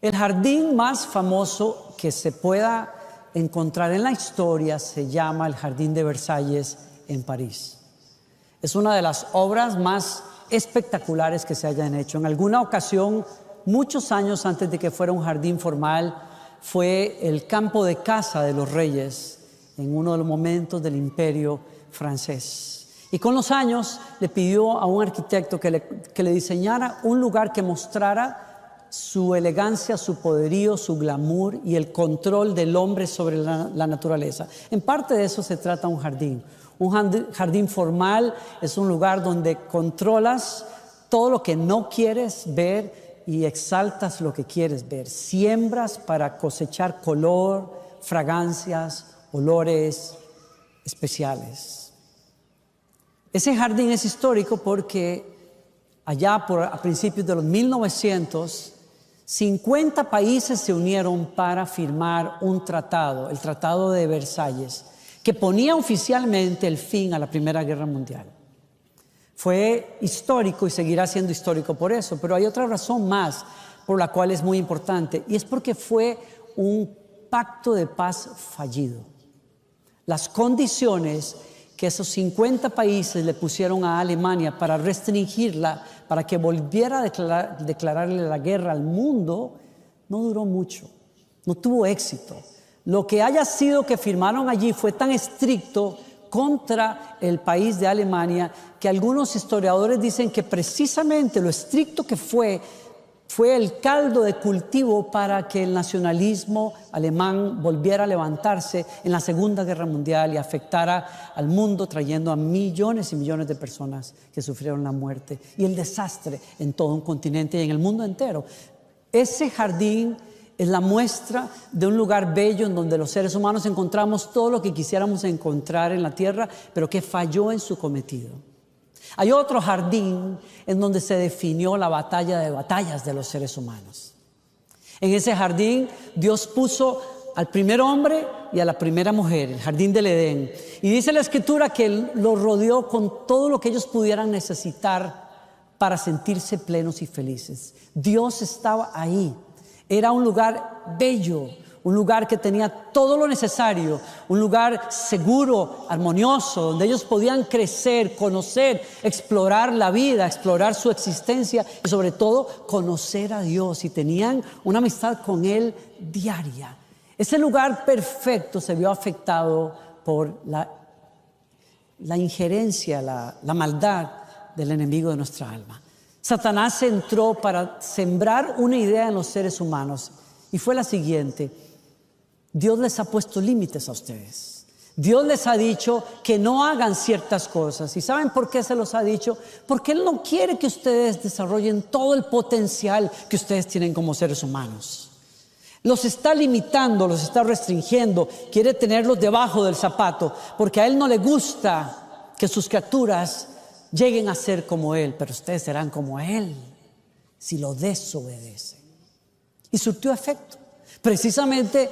El jardín más famoso que se pueda encontrar en la historia se llama el Jardín de Versalles en París. Es una de las obras más espectaculares que se hayan hecho. En alguna ocasión, muchos años antes de que fuera un jardín formal, fue el campo de caza de los reyes en uno de los momentos del imperio francés. Y con los años le pidió a un arquitecto que le diseñara un lugar que mostrara su elegancia, su poderío, su glamour y el control del hombre sobre la naturaleza. En parte de eso se trata un jardín. Un jardín formal es un lugar donde controlas todo lo que no quieres ver y exaltas lo que quieres ver. Siembras para cosechar color, fragancias, olores especiales. Ese jardín es histórico porque allá a principios de los 1900, 50 países se unieron para firmar un tratado, el Tratado de Versalles, que ponía oficialmente el fin a la Primera Guerra Mundial. Fue histórico y seguirá siendo histórico por eso, pero hay otra razón más por la cual es muy importante, y es porque fue un pacto de paz fallido. Las condiciones que esos 50 países le pusieron a Alemania para restringirla, para que volviera a declararle la guerra al mundo, no duró mucho, no tuvo éxito. Lo que haya sido que firmaron allí fue tan estricto contra el país de Alemania que algunos historiadores dicen que precisamente lo estricto que fue el caldo de cultivo para que el nacionalismo alemán volviera a levantarse en la Segunda Guerra Mundial y afectara al mundo, trayendo a millones y millones de personas que sufrieron la muerte y el desastre en todo un continente y en el mundo entero. Ese jardín es la muestra de un lugar bello en donde los seres humanos encontramos todo lo que quisiéramos encontrar en la tierra, pero que falló en su cometido. Hay otro jardín en donde se definió la batalla de batallas de los seres humanos. En ese jardín Dios puso al primer hombre y a la primera mujer, el jardín del Edén. Y dice la Escritura que Él los rodeó con todo lo que ellos pudieran necesitar para sentirse plenos y felices. Dios estaba ahí. Era un lugar bello, un lugar que tenía todo lo necesario, un lugar seguro, armonioso, donde ellos podían crecer, conocer, explorar la vida, explorar su existencia y sobre todo conocer a Dios, y tenían una amistad con Él diaria. Ese lugar perfecto se vio afectado por la injerencia, la maldad del enemigo de nuestra alma. Satanás entró para sembrar una idea en los seres humanos y fue la siguiente: Dios les ha puesto límites a ustedes. Dios les ha dicho que no hagan ciertas cosas. ¿Y saben por qué se los ha dicho? Porque Él no quiere que ustedes desarrollen todo el potencial que ustedes tienen como seres humanos. Los está limitando, los está restringiendo, quiere tenerlos debajo del zapato, porque a Él no le gusta que sus criaturas lleguen a ser como Él, pero ustedes serán como Él si lo desobedecen. Y surtió efecto. Precisamente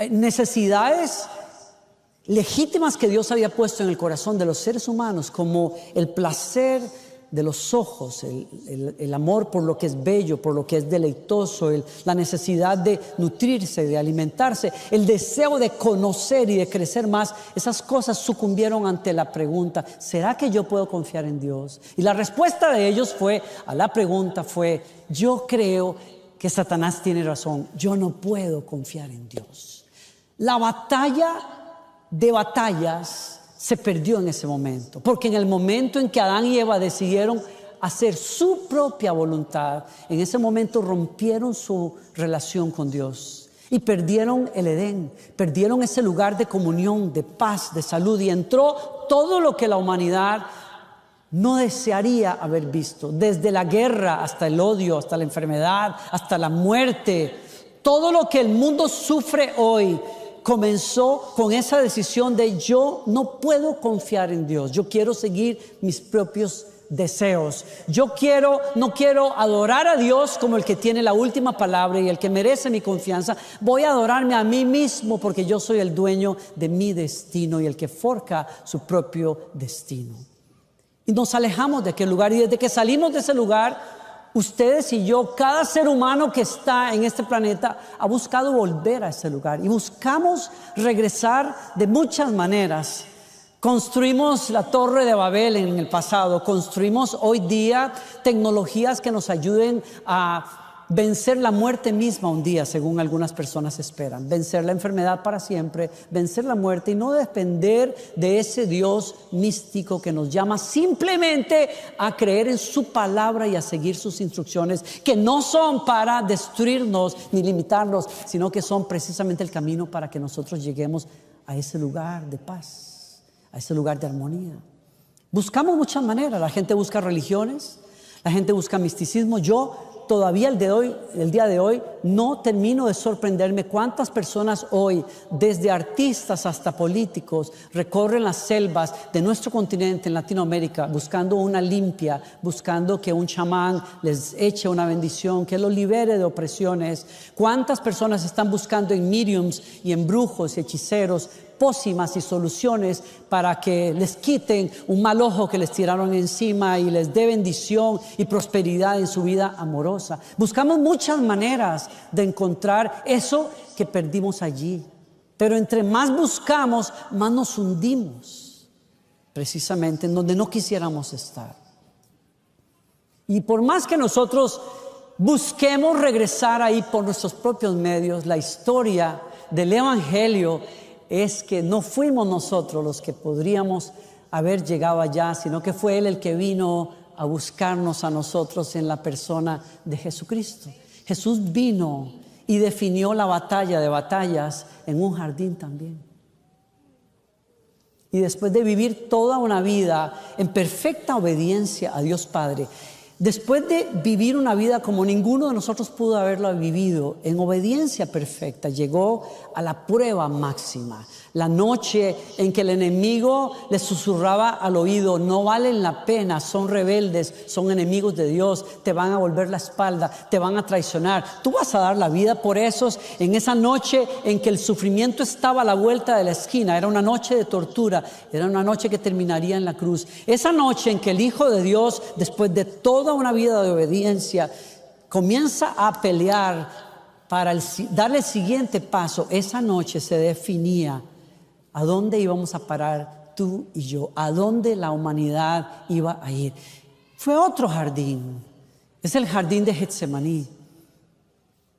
necesidades legítimas que Dios había puesto en el corazón de los seres humanos, como el placer de los ojos, el amor por lo que es bello, por lo que es deleitoso, la necesidad de nutrirse, de alimentarse, el deseo de conocer y de crecer más. Esas cosas sucumbieron ante la pregunta: ¿será que yo puedo confiar en Dios? Y la respuesta de ellos a la pregunta fue: yo creo que Satanás tiene razón, yo no puedo confiar en Dios. La batalla de batallas se perdió en ese momento, porque en el momento en que Adán y Eva decidieron hacer su propia voluntad, en ese momento rompieron su relación con Dios y perdieron el Edén, perdieron ese lugar de comunión, de paz, de salud, y entró todo lo que la humanidad no desearía haber visto, desde la guerra hasta el odio, hasta la enfermedad, hasta la muerte. Todo lo que el mundo sufre hoy comenzó con esa decisión de: yo no puedo confiar en Dios, yo quiero seguir mis propios deseos. No quiero adorar a Dios como el que tiene la última palabra y el que merece mi confianza. Voy a adorarme a mí mismo, porque yo soy el dueño de mi destino y el que forja su propio destino. Y nos alejamos de aquel lugar, y desde que salimos de ese lugar ustedes y yo, cada ser humano que está en este planeta ha buscado volver a ese lugar y buscamos regresar de muchas maneras. Construimos la Torre de Babel en el pasado, construimos hoy día tecnologías que nos ayuden a vencer la muerte misma un día, según algunas personas esperan. Vencer la enfermedad para siempre, vencer la muerte y no depender de ese Dios místico que nos llama simplemente a creer en su palabra y a seguir sus instrucciones, que no son para destruirnos ni limitarnos, sino que son precisamente el camino para que nosotros lleguemos a ese lugar de paz, a ese lugar de armonía. Buscamos muchas maneras. La gente busca religiones, la gente busca misticismo. Yo todavía el día de hoy, no termino de sorprenderme cuántas personas hoy, desde artistas hasta políticos, recorren las selvas de nuestro continente en Latinoamérica buscando una limpia, buscando que un chamán les eche una bendición, que los libere de opresiones. Cuántas personas están buscando en mediums y en brujos y hechiceros pócimas y soluciones para que les quiten un mal ojo que les tiraron encima y les dé bendición y prosperidad en su vida amorosa. Buscamos muchas maneras de encontrar eso que perdimos allí, pero entre más buscamos, más nos hundimos, precisamente en donde no quisiéramos estar. Y por más que nosotros busquemos regresar ahí por nuestros propios medios, la historia del Evangelio es que no fuimos nosotros los que podríamos haber llegado allá, sino que fue Él el que vino a buscarnos a nosotros en la persona de Jesucristo. Jesús vino y definió la batalla de batallas en un jardín también. Y después de vivir toda una vida en perfecta obediencia a Dios Padre, después de vivir una vida como ninguno de nosotros pudo haberlo vivido, en obediencia perfecta, llegó a la prueba máxima. La noche en que el enemigo le susurraba al oído: no valen la pena, son rebeldes, son enemigos de Dios, te van a volver la espalda, te van a traicionar. Tú vas a dar la vida por esos. En esa noche en que el sufrimiento estaba a la vuelta de la esquina, era una noche de tortura, era una noche que terminaría en la cruz. Esa noche en que el Hijo de Dios, después de toda una vida de obediencia, comienza a pelear para darle el siguiente paso. Esa noche se definía a dónde íbamos a parar tú y yo, a dónde la humanidad iba a ir. Fue otro jardín, es el jardín de Getsemaní.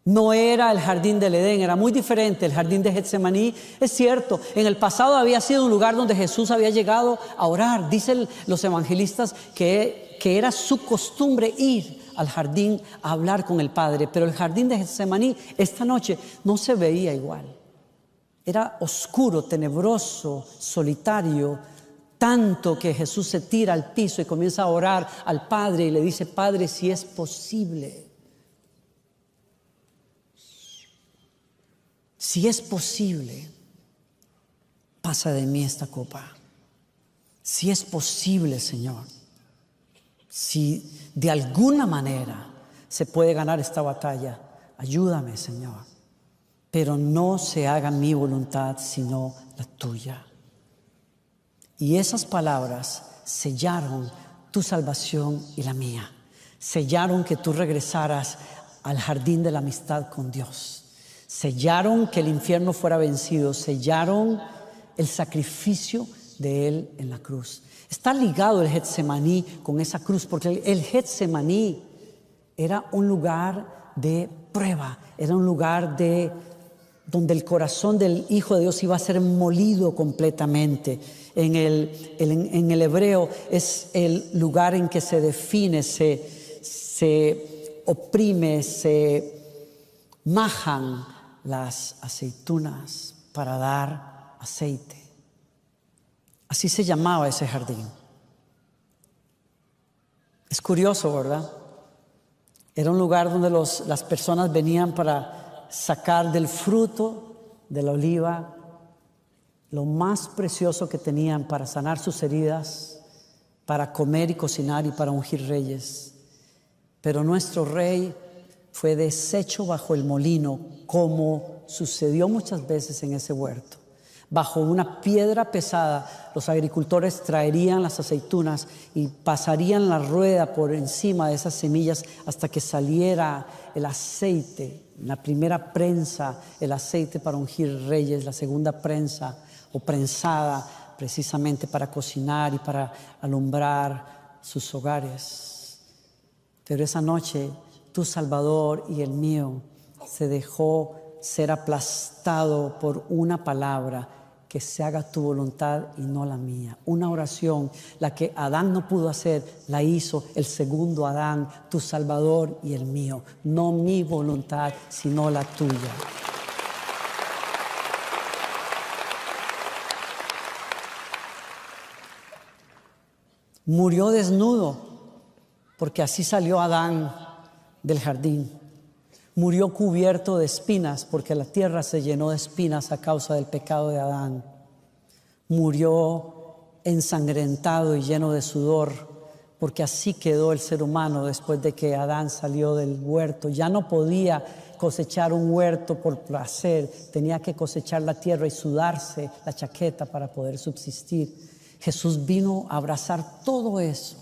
No era el jardín del Edén, era muy diferente. El jardín de Getsemaní, es cierto, en el pasado había sido un lugar donde Jesús había llegado a orar. Dicen los evangelistas que era su costumbre ir al jardín a hablar con el Padre. Pero el jardín de Getsemaní esta noche no se veía igual. Era oscuro, tenebroso, solitario, tanto que Jesús se tira al piso y comienza a orar al Padre y le dice: Padre, si es posible, si es posible, pasa de mí esta copa. Si es posible, Señor, si de alguna manera se puede ganar esta batalla, ayúdame, Señor. Pero no se haga mi voluntad sino la tuya. Y esas palabras sellaron tu salvación y la mía. Sellaron que tú regresaras al jardín de la amistad con Dios. Sellaron que el infierno fuera vencido. Sellaron el sacrificio de Él en la cruz. Está ligado el Getsemaní con esa cruz, porque el Getsemaní era un lugar de prueba, era un lugar donde el corazón del Hijo de Dios iba a ser molido completamente. En el hebreo es el lugar en que se define, se oprime, se majan las aceitunas para dar aceite. Así se llamaba ese jardín. Es curioso, ¿verdad? Era un lugar donde las personas venían para sacar del fruto de la oliva lo más precioso que tenían para sanar sus heridas, para comer y cocinar y para ungir reyes. Pero nuestro rey fue deshecho bajo el molino, como sucedió muchas veces en ese huerto. Bajo una piedra pesada, los agricultores traerían las aceitunas y pasarían la rueda por encima de esas semillas hasta que saliera el aceite. La primera prensa, el aceite para ungir reyes, la segunda prensa o prensada precisamente para cocinar y para alumbrar sus hogares. Pero esa noche tu Salvador y el mío se dejó ser aplastado por una palabra: que se haga tu voluntad y no la mía. Una oración, la que Adán no pudo hacer, la hizo el segundo Adán, tu Salvador y el mío. No mi voluntad, sino la tuya. Murió desnudo, porque así salió Adán del jardín. Murió cubierto de espinas, porque la tierra se llenó de espinas a causa del pecado de Adán. Murió ensangrentado y lleno de sudor, porque así quedó el ser humano después de que Adán salió del huerto. Ya no podía cosechar un huerto por placer, tenía que cosechar la tierra y sudarse la chaqueta para poder subsistir. Jesús vino a abrazar todo eso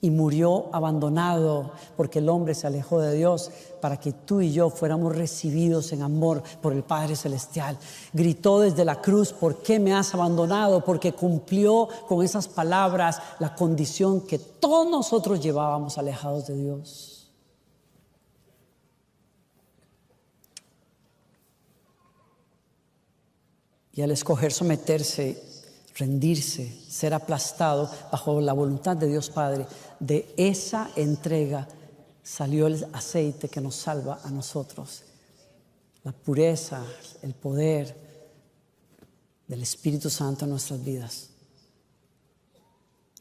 y murió abandonado, porque el hombre se alejó de Dios, para que tú y yo fuéramos recibidos en amor por el Padre Celestial. Gritó desde la cruz: ¿por qué me has abandonado? Porque cumplió con esas palabras la condición que todos nosotros llevábamos alejados de Dios. Y al escoger someterse, rendirse, ser aplastado bajo la voluntad de Dios Padre, de esa entrega salió el aceite que nos salva a nosotros. La pureza, el poder del Espíritu Santo en nuestras vidas.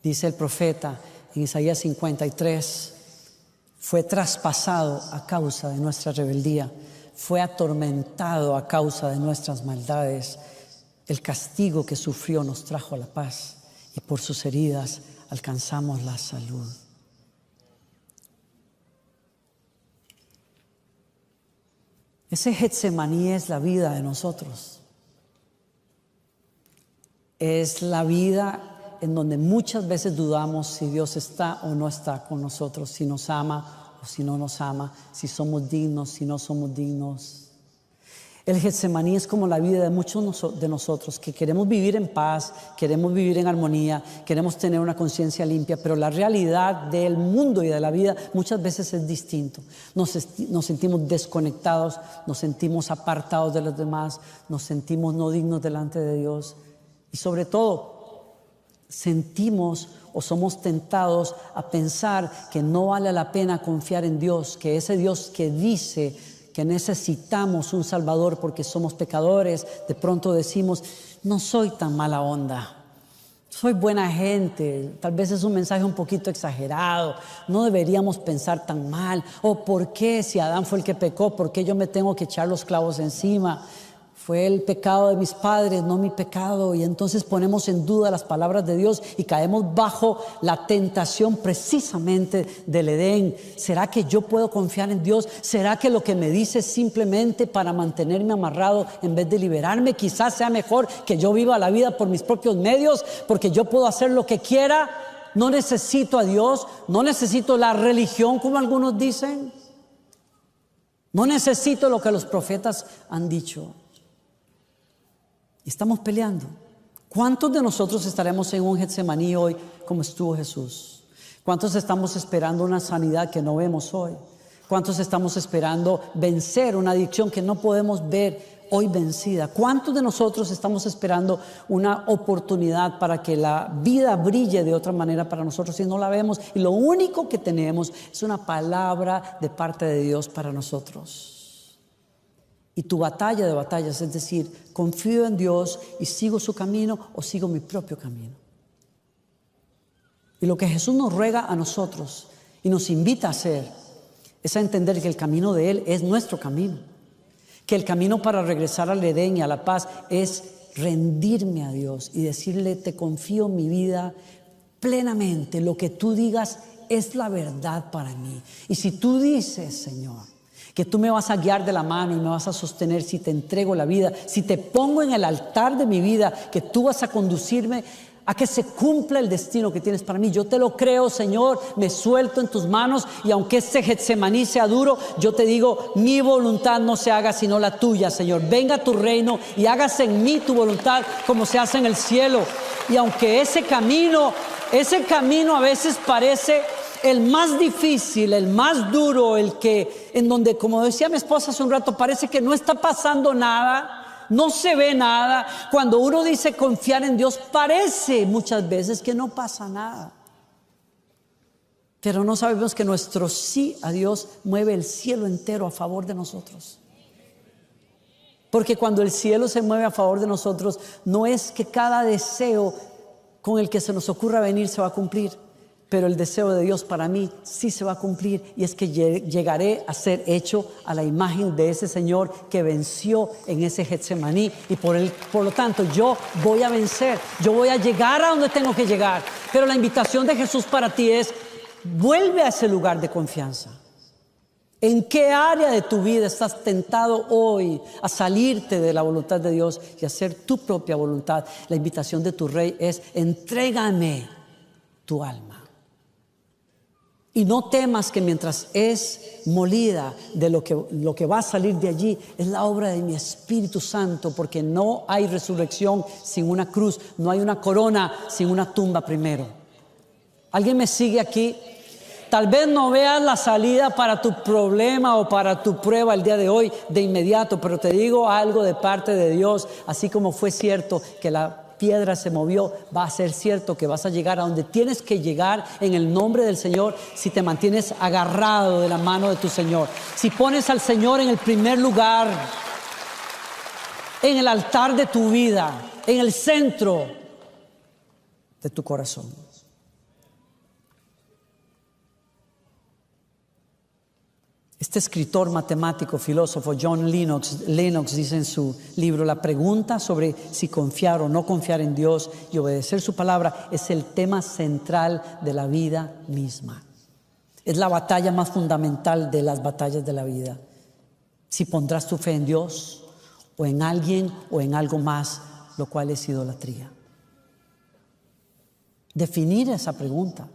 Dice el profeta en Isaías 53, fue traspasado a causa de nuestra rebeldía, fue atormentado a causa de nuestras maldades. El castigo que sufrió nos trajo la paz, y por sus heridas alcanzamos la salud. Ese Getsemaní es la vida de nosotros. Es la vida en donde muchas veces dudamos si Dios está o no está con nosotros, si nos ama o si no nos ama, si somos dignos, si no somos dignos. El Getsemaní es como la vida de muchos de nosotros que queremos vivir en paz, queremos vivir en armonía, queremos tener una conciencia limpia, pero la realidad del mundo y de la vida muchas veces es distinto. Nos sentimos desconectados, nos sentimos apartados de los demás, nos sentimos no dignos delante de Dios y sobre todo sentimos o somos tentados a pensar que no vale la pena confiar en Dios, que ese Dios que dice que necesitamos un Salvador porque somos pecadores, de pronto decimos: no soy tan mala onda, soy buena gente, tal vez es un mensaje un poquito exagerado, no deberíamos pensar tan mal. O ¿por qué si Adán fue el que pecó, por qué yo me tengo que echar los clavos encima? Fue el pecado de mis padres, no mi pecado. Y entonces ponemos en duda las palabras de Dios y caemos bajo la tentación precisamente del Edén. ¿Será que yo puedo confiar en Dios? ¿Será que lo que me dice es simplemente para mantenerme amarrado en vez de liberarme? Quizás sea mejor que yo viva la vida por mis propios medios, porque yo puedo hacer lo que quiera. No necesito a Dios, no necesito la religión como algunos dicen. No necesito lo que los profetas han dicho. Estamos peleando. ¿Cuántos de nosotros estaremos en un Getsemaní hoy como estuvo Jesús? ¿Cuántos estamos esperando una sanidad que no vemos hoy? ¿Cuántos estamos esperando vencer una adicción que no podemos ver hoy vencida? ¿Cuántos de nosotros estamos esperando una oportunidad para que la vida brille de otra manera para nosotros y no la vemos? Y lo único que tenemos es una palabra de parte de Dios para nosotros. Y tu batalla de batallas, es decir, confío en Dios y sigo su camino o sigo mi propio camino. Y lo que Jesús nos ruega a nosotros y nos invita a hacer es a entender que el camino de Él es nuestro camino. Que el camino para regresar al Edén y a la paz es rendirme a Dios y decirle: te confío mi vida plenamente, lo que tú digas es la verdad para mí. Y si tú dices, Señor, que tú me vas a guiar de la mano y me vas a sostener si te entrego la vida, si te pongo en el altar de mi vida, que tú vas a conducirme a que se cumpla el destino que tienes para mí. Yo te lo creo, Señor, me suelto en tus manos, y aunque este Getsemaní sea duro, yo te digo, mi voluntad no se haga sino la tuya, Señor. Venga tu reino y hágase en mí tu voluntad como se hace en el cielo. Y aunque ese camino a veces parece el más difícil, el más duro, el que en donde, como decía mi esposa hace un rato, parece que no está pasando nada, no se ve nada. Cuando uno dice confiar en Dios, parece muchas veces que no pasa nada. Pero no sabemos que nuestro sí a Dios mueve el cielo entero a favor de nosotros. Porque cuando el cielo se mueve a favor de nosotros, no es que cada deseo con el que se nos ocurra venir se va a cumplir. Pero el deseo de Dios para mí sí se va a cumplir, y es que llegaré a ser hecho a la imagen de ese Señor que venció en ese Getsemaní, y por lo tanto yo voy a vencer, yo voy a llegar a donde tengo que llegar. Pero la invitación de Jesús para ti es: vuelve a ese lugar de confianza. ¿En qué área de tu vida estás tentado hoy a salirte de la voluntad de Dios y hacer tu propia voluntad? La invitación de tu Rey es: entrégame tu alma. Y no temas que mientras es molida de lo que va a salir de allí es la obra de mi Espíritu Santo, porque no hay resurrección sin una cruz, no hay una corona sin una tumba primero. ¿Alguien me sigue aquí? Tal vez no veas la salida para tu problema o para tu prueba el día de hoy de inmediato, pero te digo algo de parte de Dios. Así como fue cierto que la piedra se movió, va a ser cierto que vas a llegar a donde tienes que llegar en el nombre del Señor, si te mantienes agarrado de la mano de tu Señor, si pones al Señor en el primer lugar, en el altar de tu vida, en el centro de tu corazón. Este escritor, matemático, filósofo John Lennox dice en su libro: la pregunta sobre si confiar o no confiar en Dios y obedecer su palabra es el tema central de la vida misma. Es la batalla más fundamental de las batallas de la vida. Si pondrás tu fe en Dios o en alguien o en algo más, lo cual es idolatría. Definir esa pregunta,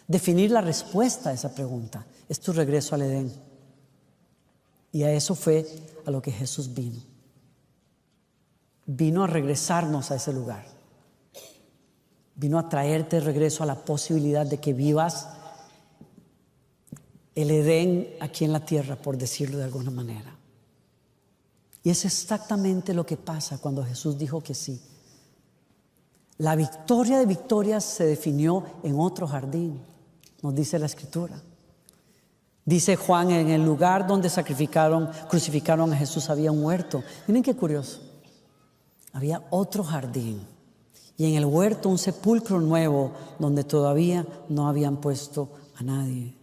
definir la respuesta a esa pregunta, es tu regreso al Edén. Y a eso fue a lo que Jesús vino. Vino a regresarnos a ese lugar. Vino a traerte de regreso a la posibilidad de que vivas el Edén aquí en la tierra, por decirlo de alguna manera. Y es exactamente lo que pasa cuando Jesús dijo que sí. La victoria de victorias se definió en otro jardín, nos dice la Escritura. Dice Juan: en el lugar donde crucificaron a Jesús había un huerto. Miren qué curioso. Había otro jardín, y en el huerto un sepulcro nuevo donde todavía no habían puesto a nadie.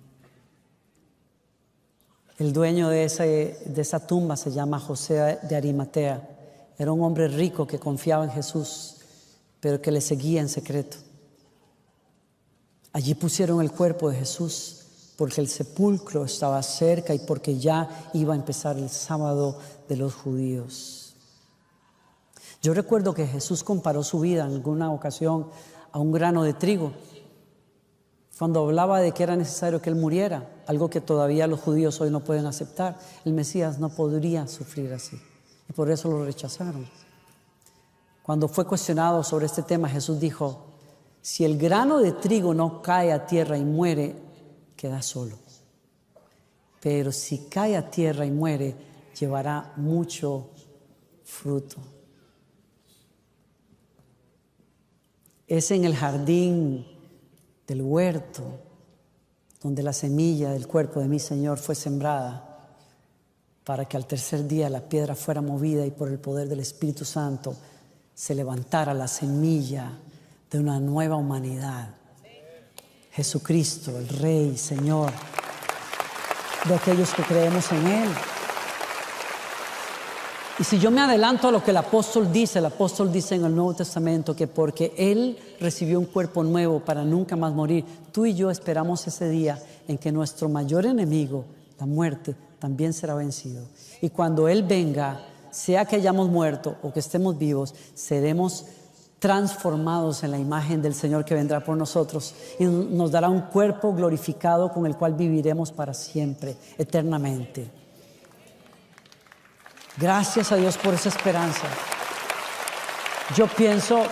El dueño de esa tumba se llama José de Arimatea. Era un hombre rico que confiaba en Jesús, pero que le seguía en secreto. Allí pusieron el cuerpo de Jesús porque el sepulcro estaba cerca y porque ya iba a empezar el sábado de los judíos. Yo recuerdo que Jesús comparó su vida en alguna ocasión a un grano de trigo, cuando hablaba de que era necesario que Él muriera, algo que todavía los judíos hoy no pueden aceptar. El Mesías no podría sufrir así, y por eso lo rechazaron. Cuando fue cuestionado sobre este tema, Jesús dijo: si el grano de trigo no cae a tierra y muere, queda solo. Pero si cae a tierra y muere, llevará mucho fruto. Es en el jardín del huerto donde la semilla del cuerpo de mi Señor fue sembrada, para que al tercer día la piedra fuera movida y por el poder del Espíritu Santo se levantara la semilla de una nueva humanidad. Jesucristo, el Rey, Señor de aquellos que creemos en Él. Y si yo me adelanto a lo que el apóstol dice en el Nuevo Testamento que porque Él recibió un cuerpo nuevo para nunca más morir, tú y yo esperamos ese día en que nuestro mayor enemigo, la muerte, también será vencido. Y cuando Él venga, sea que hayamos muerto o que estemos vivos, seremos transformados en la imagen del Señor que vendrá por nosotros y nos dará un cuerpo glorificado con el cual viviremos para siempre, eternamente. Gracias a Dios por esa esperanza. Yo pienso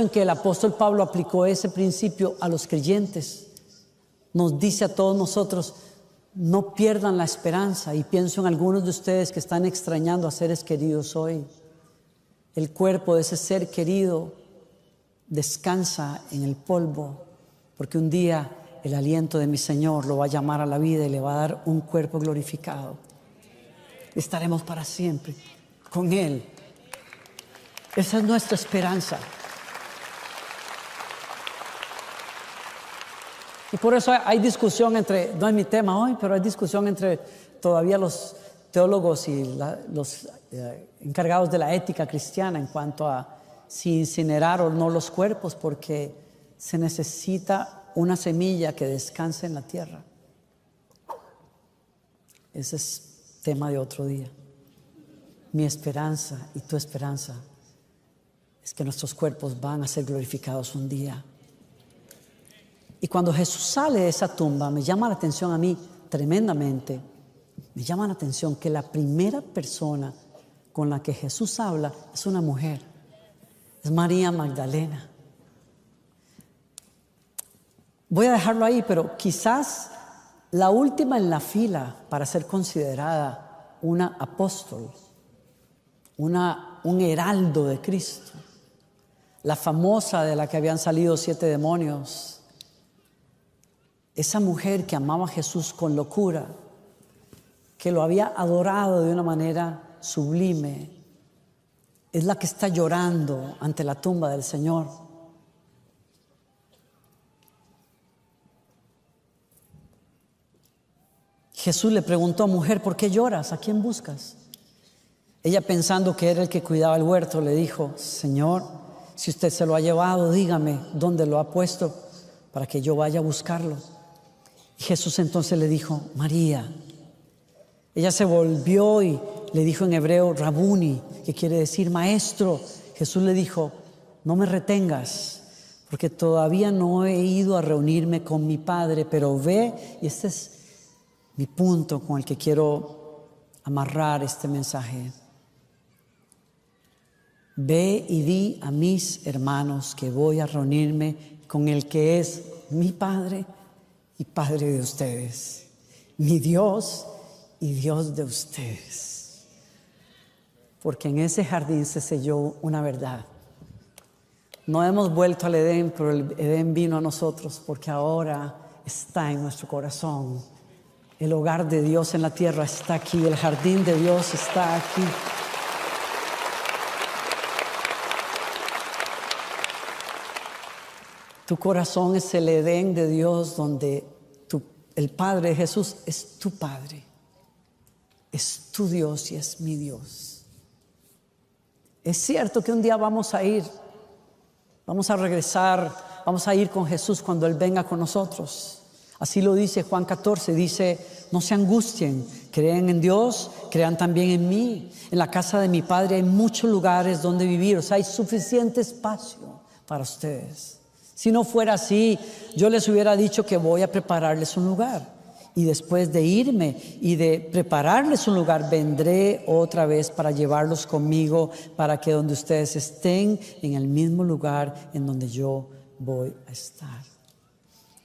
en que el apóstol Pablo aplicó ese principio a los creyentes. Nos dice a todos nosotros, no pierdan la esperanza. Y pienso en algunos de ustedes que están extrañando a seres queridos hoy. El cuerpo de ese ser querido descansa en el polvo, porque un día el aliento de mi Señor lo va a llamar a la vida y le va a dar un cuerpo glorificado. Estaremos para siempre con Él. Esa es nuestra esperanza. Y por eso hay discusión entre, no es mi tema hoy, pero hay discusión entre todavía los teólogos y los encargados de la ética cristiana en cuanto a si incinerar o no los cuerpos, porque se necesita una semilla que descanse en la tierra. Ese es tema de otro día. Mi esperanza y tu esperanza es que nuestros cuerpos van a ser glorificados un día. Y cuando Jesús sale de esa tumba, me llama la atención a mí tremendamente. Me llama la atención que la primera persona con la que Jesús habla es una mujer. Es María Magdalena. Voy a dejarlo ahí, pero quizás la última en la fila para ser considerada una apóstol, un heraldo de Cristo. La famosa de la que habían salido 7 demonios. Esa mujer que amaba a Jesús con locura, que lo había adorado de una manera sublime, es la que está llorando ante la tumba del Señor. Jesús le preguntó, mujer, ¿por qué lloras? ¿A quién buscas? Ella, pensando que era el que cuidaba el huerto, le dijo, Señor, si usted se lo ha llevado, dígame dónde lo ha puesto para que yo vaya a buscarlo. Y Jesús entonces le dijo, María. Ella se volvió y le dijo en hebreo, Rabuni, que quiere decir maestro. Jesús le dijo, no me retengas, porque todavía no he ido a reunirme con mi Padre, pero ve, y este es mi punto con el que quiero amarrar este mensaje. Ve y di a mis hermanos que voy a reunirme con el que es mi Padre y Padre de ustedes, mi Dios y Dios de ustedes. Porque en ese jardín se selló una verdad. No hemos vuelto al Edén, pero el Edén vino a nosotros porque ahora está en nuestro corazón. El hogar de Dios en la tierra está aquí, el jardín de Dios está aquí. Tu corazón es el Edén de Dios, donde el Padre de Jesús es tu Padre, es tu Dios y es mi Dios. Es cierto que un día vamos a regresar, vamos a ir con Jesús cuando Él venga con nosotros. Así lo dice Juan 14, dice, no se angustien, creen en Dios, crean también en mí. En la casa de mi Padre hay muchos lugares donde vivir, o sea, hay suficiente espacio para ustedes. Si no fuera así, yo les hubiera dicho que voy a prepararles un lugar. Y después de irme y de prepararles un lugar, vendré otra vez para llevarlos conmigo, para que donde ustedes estén, en el mismo lugar en donde yo voy a estar.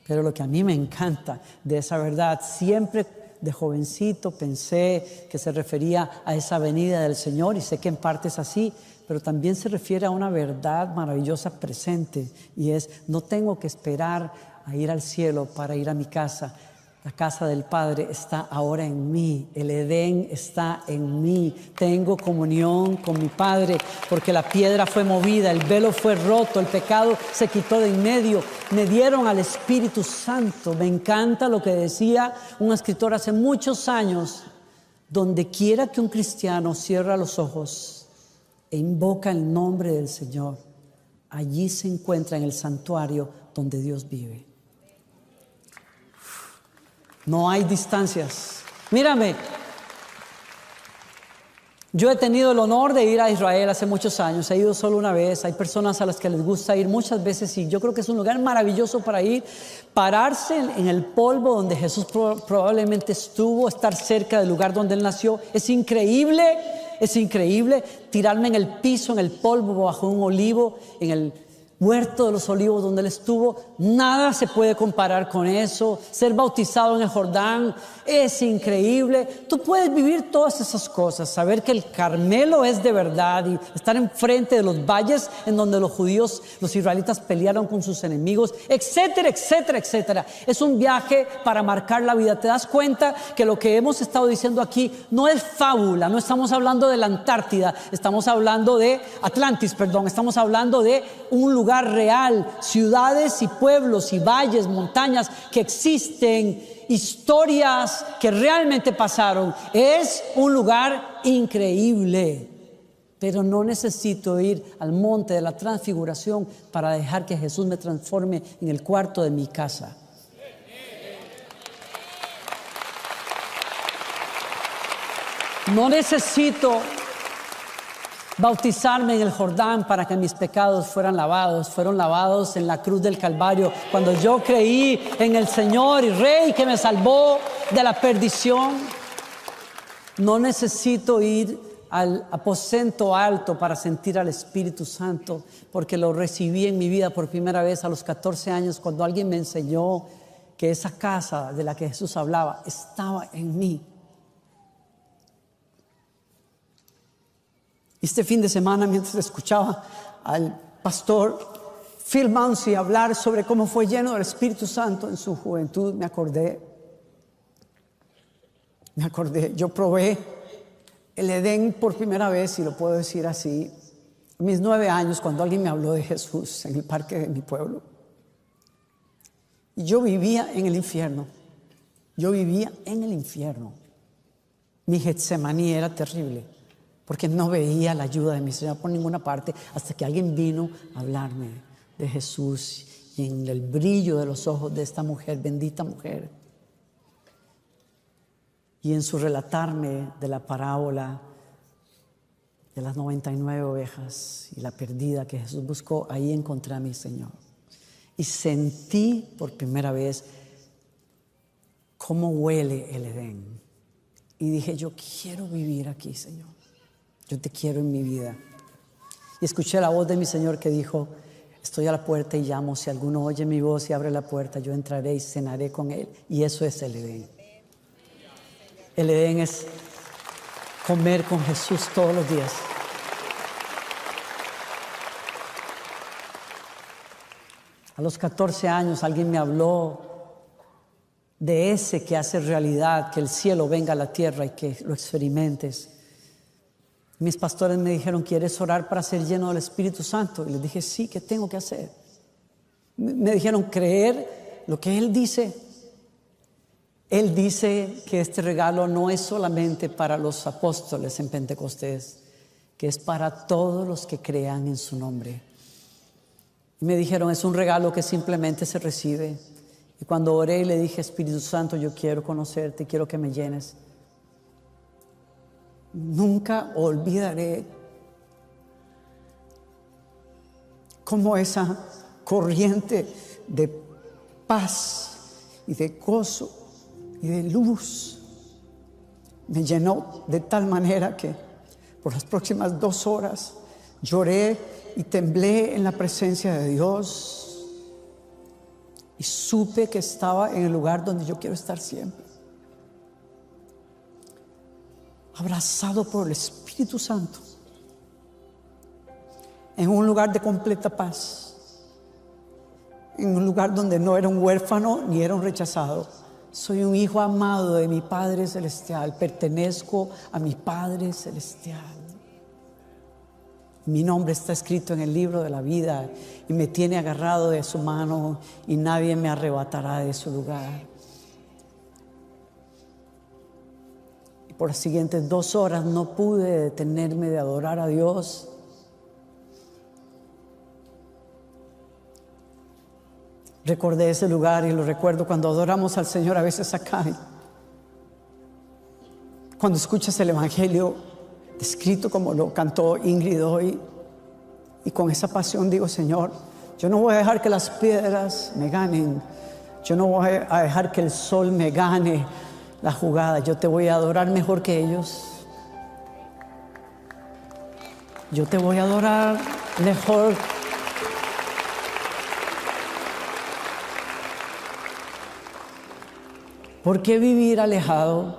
Pero lo que a mí me encanta de esa verdad, siempre de jovencito pensé que se refería a esa venida del Señor, y sé que en parte es así, pero también se refiere a una verdad maravillosa presente, y es, no tengo que esperar a ir al cielo para ir a mi casa. La casa del Padre está ahora en mí, el Edén está en mí, tengo comunión con mi Padre, porque la piedra fue movida, el velo fue roto, el pecado se quitó de en medio, me dieron al Espíritu Santo. Me encanta lo que decía un escritor hace muchos años, donde quiera que un cristiano cierra los ojos e invoca el nombre del Señor, allí se encuentra en el santuario donde Dios vive. No hay distancias. Mírame, yo he tenido el honor de ir a Israel hace muchos años. He ido solo una vez. Hay personas a las que les gusta ir muchas veces y yo creo que es un lugar maravilloso para ir, pararse en el polvo donde Jesús probablemente estuvo, estar cerca del lugar donde Él nació. Es increíble tirarme en el piso, en el polvo, bajo un olivo, en el huerto de los olivos donde Él estuvo. Nada se puede comparar con eso. Ser bautizado en el Jordán es increíble. Tú puedes vivir todas esas cosas, saber que el Carmelo es de verdad y estar enfrente de los valles en donde los judíos, los israelitas pelearon con sus enemigos, etcétera, etcétera, etcétera. Es un viaje para marcar la vida. ¿Te das cuenta que lo que hemos estado diciendo aquí no es fábula? No estamos hablando de la Antártida, estamos hablando de Atlantis, estamos hablando de un lugar real, ciudades y pueblos y valles, montañas que existen, historias que realmente pasaron. Es un lugar increíble, pero no necesito ir al monte de la transfiguración para dejar que Jesús me transforme en el cuarto de mi casa. No necesito bautizarme en el Jordán para que mis pecados fueron lavados en la cruz del Calvario, cuando yo creí en el Señor y Rey que me salvó de la perdición. No necesito ir al aposento alto para sentir al Espíritu Santo, porque lo recibí en mi vida por primera vez a los 14 años, cuando alguien me enseñó que esa casa de la que Jesús hablaba estaba en mí. Este fin de semana, mientras escuchaba al pastor Phil Mounsey hablar sobre cómo fue lleno del Espíritu Santo en su juventud, me acordé. Yo probé el Edén por primera vez, si lo puedo decir así, a mis 9 años, cuando alguien me habló de Jesús en el parque de mi pueblo. Y yo vivía en el infierno. Mi Getsemaní era terrible, porque no veía la ayuda de mi Señor por ninguna parte, hasta que alguien vino a hablarme de Jesús, y en el brillo de los ojos de esta mujer, bendita mujer, y en su relatarme de la parábola de las 99 ovejas y la perdida que Jesús buscó, ahí encontré a mi Señor. Y sentí por primera vez cómo huele el Edén. Y dije, yo quiero vivir aquí, Señor. Yo te quiero en mi vida. Y escuché la voz de mi Señor que dijo, estoy a la puerta y llamo. Si alguno oye mi voz y abre la puerta, yo entraré y cenaré con él. Y eso es el Edén. El Edén es comer con Jesús todos los días. A los 14 años alguien me habló de ese que hace realidad, que el cielo venga a la tierra y que lo experimentes. Mis pastores me dijeron, ¿quieres orar para ser lleno del Espíritu Santo? Y les dije, sí, ¿qué tengo que hacer? Me dijeron, creer lo que Él dice. Él dice que este regalo no es solamente para los apóstoles en Pentecostés, que es para todos los que crean en su nombre. Y me dijeron, es un regalo que simplemente se recibe. Y cuando oré y le dije, Espíritu Santo, yo quiero conocerte, quiero que me llenes. Nunca olvidaré cómo esa corriente de paz y de gozo y de luz me llenó de tal manera que por las próximas 2 horas lloré y temblé en la presencia de Dios y supe que estaba en el lugar donde yo quiero estar siempre, abrazado por el Espíritu Santo, en un lugar de completa paz, en un lugar donde no era un huérfano ni era un rechazado. Soy un hijo amado de mi Padre Celestial, pertenezco a mi Padre Celestial. Mi nombre está escrito en el libro de la vida y me tiene agarrado de su mano y nadie me arrebatará de su lugar. Y por las siguientes 2 horas no pude detenerme de adorar a Dios. recordé ese lugar y lo recuerdo cuando adoramos al Señor a veces acá. Cuando escuchas el Evangelio descrito como lo cantó Ingrid hoy, y con esa pasión digo, Señor, yo no voy a dejar que las piedras me ganen, yo no voy a dejar que el sol me gane la jugada, yo te voy a adorar mejor que ellos, yo te voy a adorar mejor. ¿Por qué vivir alejado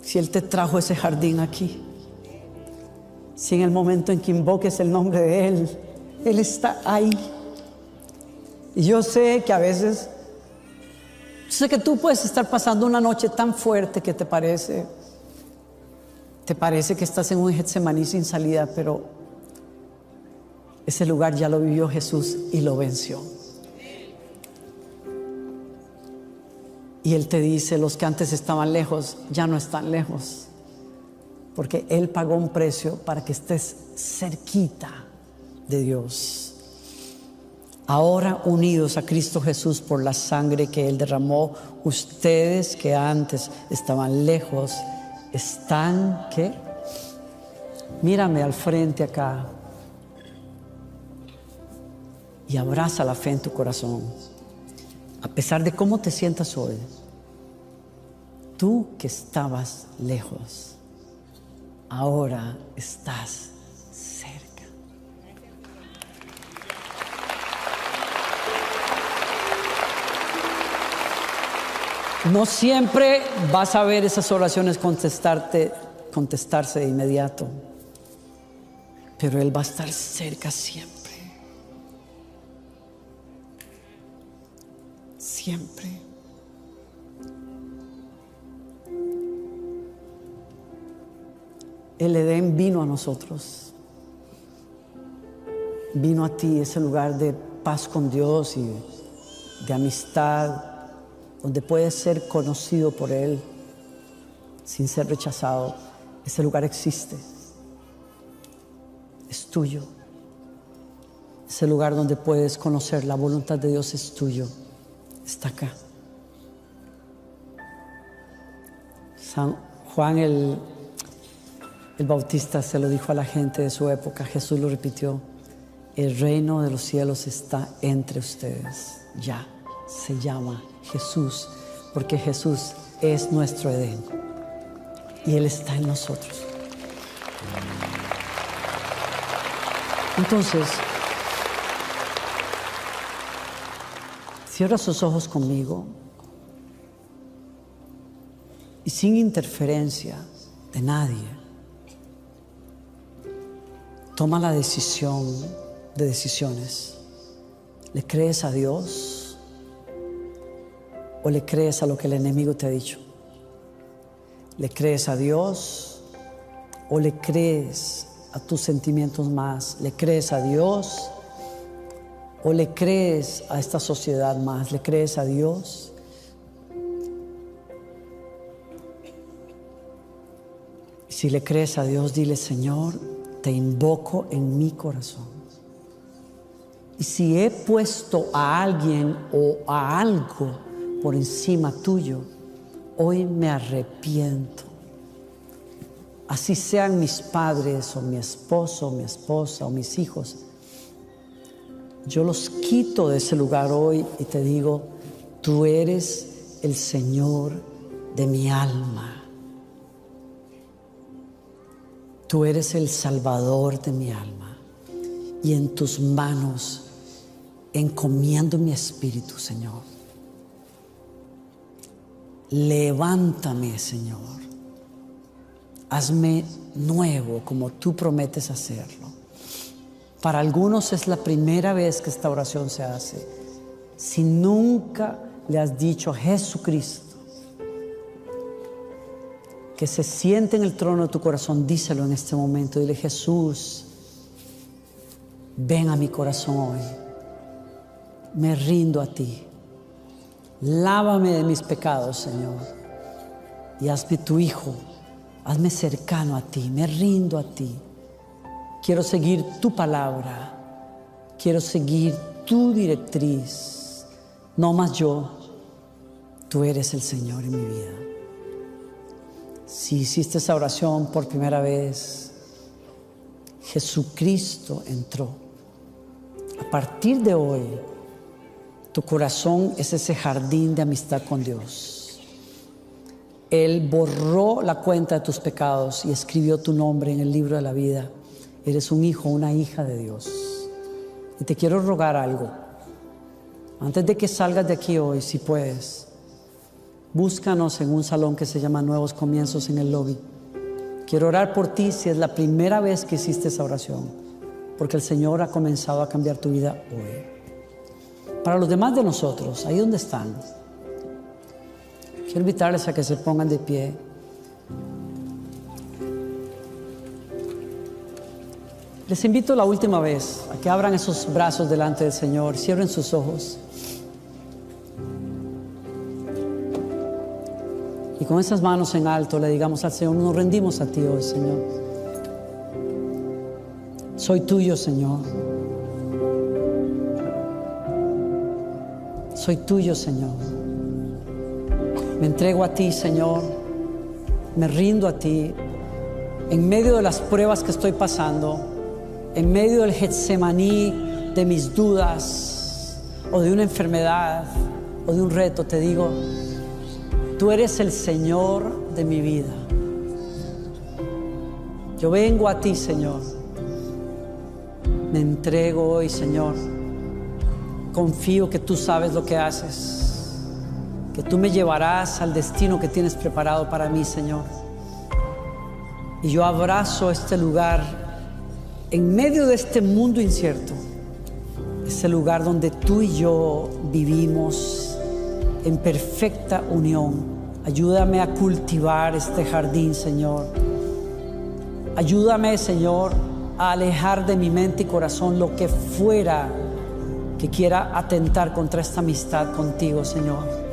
si Él te trajo ese jardín aquí? Si en el momento en que invoques el nombre de Él, Él está ahí. Y yo sé que a veces, sé que tú puedes estar pasando una noche tan fuerte que te parece que estás en un Getsemaní sin salida, pero ese lugar ya lo vivió Jesús y lo venció. Y Él te dice, los que antes estaban lejos, ya no están lejos. Porque Él pagó un precio para que estés cerquita de Dios. Ahora unidos a Cristo Jesús por la sangre que Él derramó, ustedes que antes estaban lejos, están, ¿qué? Mírame al frente acá y abraza la fe en tu corazón. A pesar de cómo te sientas hoy, tú que estabas lejos, ahora estás cerca. No siempre vas a ver esas oraciones contestarse de inmediato, pero Él va a estar cerca siempre. Siempre. El Edén vino a nosotros, vino a ti, ese lugar de paz con Dios y de amistad, donde puedes ser conocido por Él sin ser rechazado. Ese lugar existe, es tuyo. Ese lugar donde puedes conocer la voluntad de Dios es tuyo, está acá. San Juan el Bautista se lo dijo a la gente de su época, Jesús lo repitió: el reino de los cielos está entre ustedes. Ya se llama Jesús, porque Jesús es nuestro Edén y Él está en nosotros. Entonces, cierra sus ojos conmigo y sin interferencia de nadie, toma la decisión de decisiones. ¿Le crees a Dios o le crees a lo que el enemigo te ha dicho? ¿Le crees a Dios o le crees a tus sentimientos más? ¿Le crees a Dios o le crees a esta sociedad más? ¿Le crees a Dios? Si le crees a Dios, dile: Señor, te invoco en mi corazón. Y si he puesto a alguien o a algo por encima tuyo, hoy me arrepiento. Así sean mis padres o mi esposo o mi esposa o mis hijos, yo los quito de ese lugar hoy y te digo: tú eres el Señor de mi alma. Tú eres el Salvador de mi alma, y en tus manos encomiendo mi espíritu, Señor. Levántame, Señor. Hazme nuevo como tú prometes hacerlo. Para algunos es la primera vez que esta oración se hace. Si nunca le has dicho a Jesucristo que se siente en el trono de tu corazón, díselo en este momento. Dile: Jesús, ven a mi corazón hoy. Me rindo a ti. Lávame de mis pecados, Señor, y hazme tu hijo. Hazme cercano a ti. Me rindo a ti. Quiero seguir tu palabra. Quiero seguir tu directriz. no más yo, tú eres el Señor en mi vida. Si hiciste esa oración por primera vez, Jesucristo entró. A partir de hoy, tu corazón es ese jardín de amistad con Dios. Él borró la cuenta de tus pecados y escribió tu nombre en el libro de la vida. Eres un hijo, una hija de Dios. Y te quiero rogar algo. Antes de que salgas de aquí hoy, si puedes, búscanos en un salón que se llama Nuevos Comienzos en el lobby. Quiero orar por ti si es la primera vez que hiciste esa oración, porque el Señor ha comenzado a cambiar tu vida hoy. Para los demás de nosotros, ahí donde están, quiero invitarles a que se pongan de pie. Les invito la última vez a que abran esos brazos delante del Señor, cierren sus ojos. Y con esas manos en alto le digamos al Señor, nos rendimos a ti hoy, Señor. Soy tuyo, Señor. Soy tuyo, Señor. Me entrego a ti, Señor. Me rindo a ti. En medio de las pruebas que estoy pasando, en medio del Getsemaní de mis dudas, o de una enfermedad, o de un reto, te digo, tú eres el Señor de mi vida. Yo vengo a ti, Señor. Me entrego hoy, Señor. Confío que tú sabes lo que haces, que tú me llevarás al destino que tienes preparado para mí, Señor. Y yo abrazo este lugar en medio de este mundo incierto, ese lugar donde tú y yo vivimos en perfecta unión. Ayúdame a cultivar este jardín, Señor. Ayúdame, Señor, a alejar de mi mente y corazón lo que fuera que quiera atentar contra esta amistad contigo, Señor.